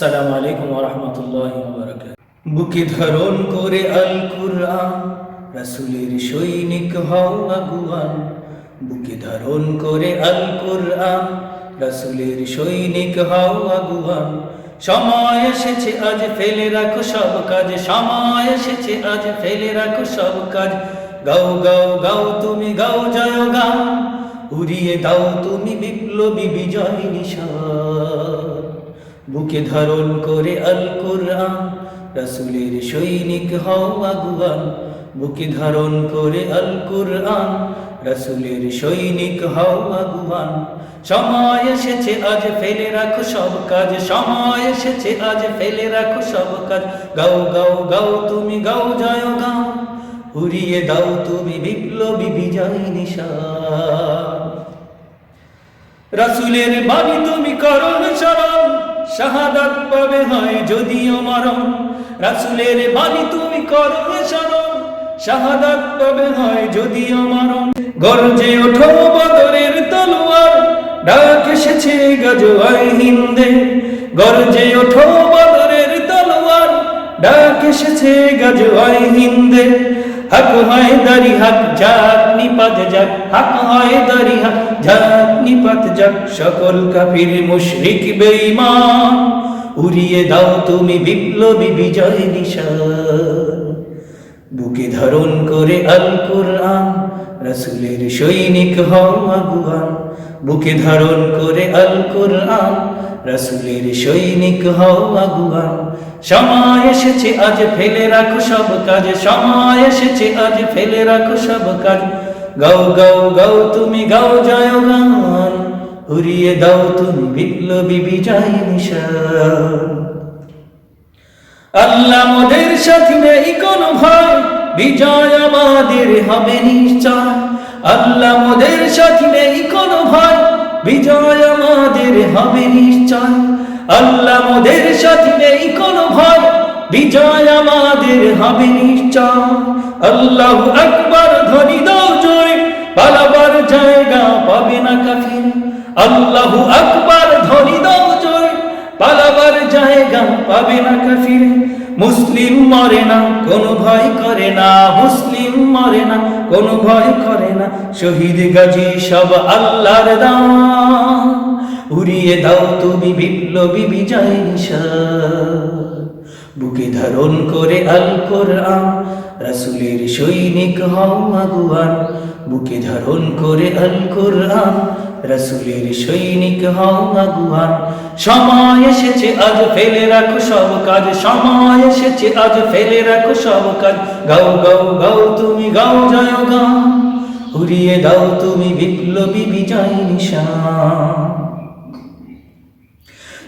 আসসালামু আলাইকুম ওয়া রাহমাতুল্লাহি ওয়া বারাকাতুহু। বুকে ধারণ করে আল কুরআন, রাসূলের সৈনিক হও আগুয়ান। বুকে ধারণ করে আল কুরআন, রাসূলের সৈনিক হও আগুয়ান। সময় এসেছে আজ ফেলে রাখো সব কাজ, সময় এসেছে আজ ফেলে রাখো সব কাজ। গাও গাও গাও তুমি গাও জয় গান, উড়িয়ে দাও তুমি বিপ্লবী বিজয় নিশান। বুকে ধারণ করে আল কুরআন, রাসূলের সৈনিক হও আগুয়ান। বুকে ধারণ করে আল কুরআন, রাসূলের সৈনিক হও আগুয়ান। সময় এসেছে আজ ফেলে রাখো সব কাজ, সময় এসেছে আজ ফেলে রাখো সব কাজ। গাও গাও গাও তুমি গাও জয় গান, উড়িয়ে দাও তুমি বিপ্লবী বিজয় নিশান। রাসূলের বাণী তুমি করো স্মরণ, শাহাদাত পাবে হয় যদিও মরণ। রাসূলের বাণী তুমি করো স্মরণ, শাহাদাত পাবে হয় যদিও মরণ। গর্জে ওঠো বদরের তলোয়ার, ডাক এসেছে গাজওয়ায়ে হিন্দে। গর্জে ওঠো বদরের তলোয়ার, ডাক এসেছে গাজওয়ায়ে হিন্দে। হক হয় দারি হক জাগ নিপাত যাক, হক হয় দারি হক জাগ নিপাত যাক। সকল কাফির মুশরিক বেঈমান, উড়িয়ে দাও তুমি বিপ্লবী বিজয় নিশান। বুকে ধারণ করে আল কুরআন, রাসূলের সৈনিক হও আগুয়ান। বুকে ধারণ করে আল কুরআন, রাসূলের সৈনিক হও আগুয়ান। সময় এসেছে আজ ফেলে রাখো সব কাজ, সময় এসেছে আজ ফেলে রাখো সব কাজ। গাও গাও গাও তুমি গাও জয় গান, উড়িয়ে দাও তুমি বিপ্লবী বিজয় নিশান। আল্লাহ মোদের সাথী নেই কোনো ভয়, বিজয় আমাদের হবে নিশ্চয়। আল্লাহ মোদের সাথী নেই কোনো ভয়, বিজয় আমাদের হবে নিশ্চয়। আল্লাহ মোদের সাথী নেই কোনো ভয়, বিজয় আমাদের হবে নিশ্চয়। আল্লাহু আকবার ধ্বনি দাও জয়, পালাবার জায়গা পাবে না কাফির। আল্লাহু আকবার ধ্বনি দাও জয়, পালাবার জায়গা পাবে না কাফির। মুসলিম মরে না কোনো ভয় করে না, মুসলিম মরে না কোনো ভয় করে না। শহীদ গাজী সব আল্লাহর দান, উড়িয়ে দাও তুমি বিপ্লবী বিজয় নিশান। বুকে ধারণ করে আল কুরআন, রাসূলের সৈনিক হও আগুয়ান। বুকে ধারণ করে আল কুরআন, রাসূলের সৈনিক হও আগুয়ান। সময় এসেছে আজ ফেলে রাখো সব কাজ, সময় এসেছে আজ ফেলে রাখো সব কাজ। গাও গাও গাও তুমি গাও জয় গান, উড়িয়ে দাও তুমি বিপ্লবী বিজয় নিশান।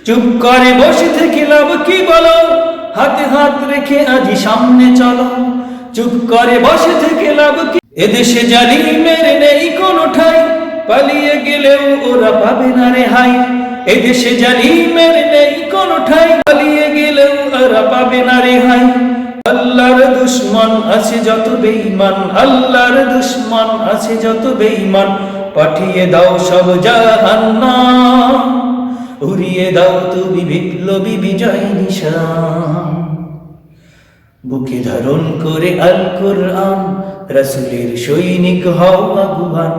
চুপ করে বসে থেকে লাভ কি বলো, হাতে হাত রেখে আজি সামনে চলো। চুপ করে বসে থেকে লাভ কি, এদেশে জালিমের নেই কোনো ঠাই, পালিয়ে গেলেও ওরা পাবে না রেহাই। এদেশে জালিমের নেই কোনো ঠাই, পালিয়ে গেলেও ওরা পাবে না রেহাই। আল্লাহর দুশমন আছে যত বেঈমান, আল্লাহর দুশমন আছে যত বেঈমান। পাঠিয়ে দাও সব জাহান্নাম, উড়িয়ে দাও তুমি বিপ্লবী বিজয় নিশান। বুকে ধারণ করে আল কুরআন, রাসূলের সৈনিক হও আগুয়ান।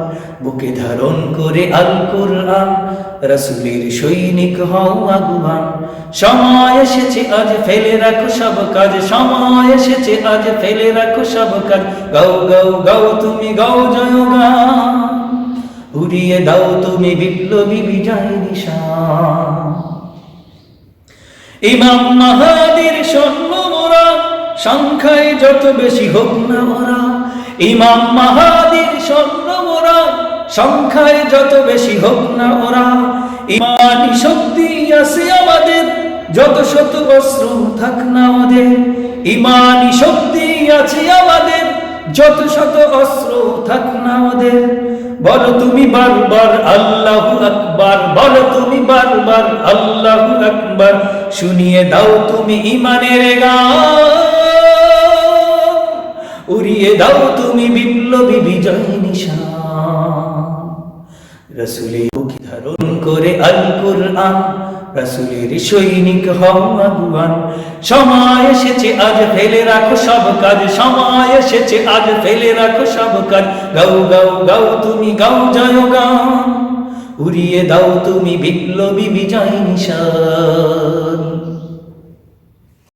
বুকে ধারণ করে আল কুরআন, রাসূলের সৈনিক হও আগুয়ান। সময় এসেছে আজ ফেলে রাখো সব কাজ, সময় এসেছে আজ ফেলে রাখো সব কাজ। গাও গাও গাও তুমি গাও জয় গান, উড়িয়ে দাও তুমি বিপ্লবী বিজয় নিশান। ইমাম মাহাদির সৈন্য মোরা, সংখ্যায় যত বেশি হোক না মোরা। ইমাম মাহাদির সৈন্য মোরা, সংখ্যায় যত বেশি হোক না ওরা। ইমানি শক্তি আছে আমাদের, যত শত অস্ত্র থাক না ওদের। ইমানি শক্তি আছে আমাদের, যত শত অস্ত্র থাক না ওদের। বলো তুমি বারবার আল্লাহু আকবার, বলো তুমি বারবার আল্লাহু আকবার। শুনিয়ে দাও তুমি ঈমানের গান, উড়িয়ে দাও তুমি বিপ্লবী বিজয় নিশান। রাসূলের বুকে ধারণ করে আল কুরআন, রাসূলের সৈনিক হও আগুয়ান। সময় এসেছে আজ ফেলে রাখো সব কাজ, সময় এসেছে আজ ফেলে রাখো সব কাজ। গাও গাও গাও তুমি গাও জয় গান, উড়িয়ে দাও তুমি বিপ্লবী বিজয় নিশান।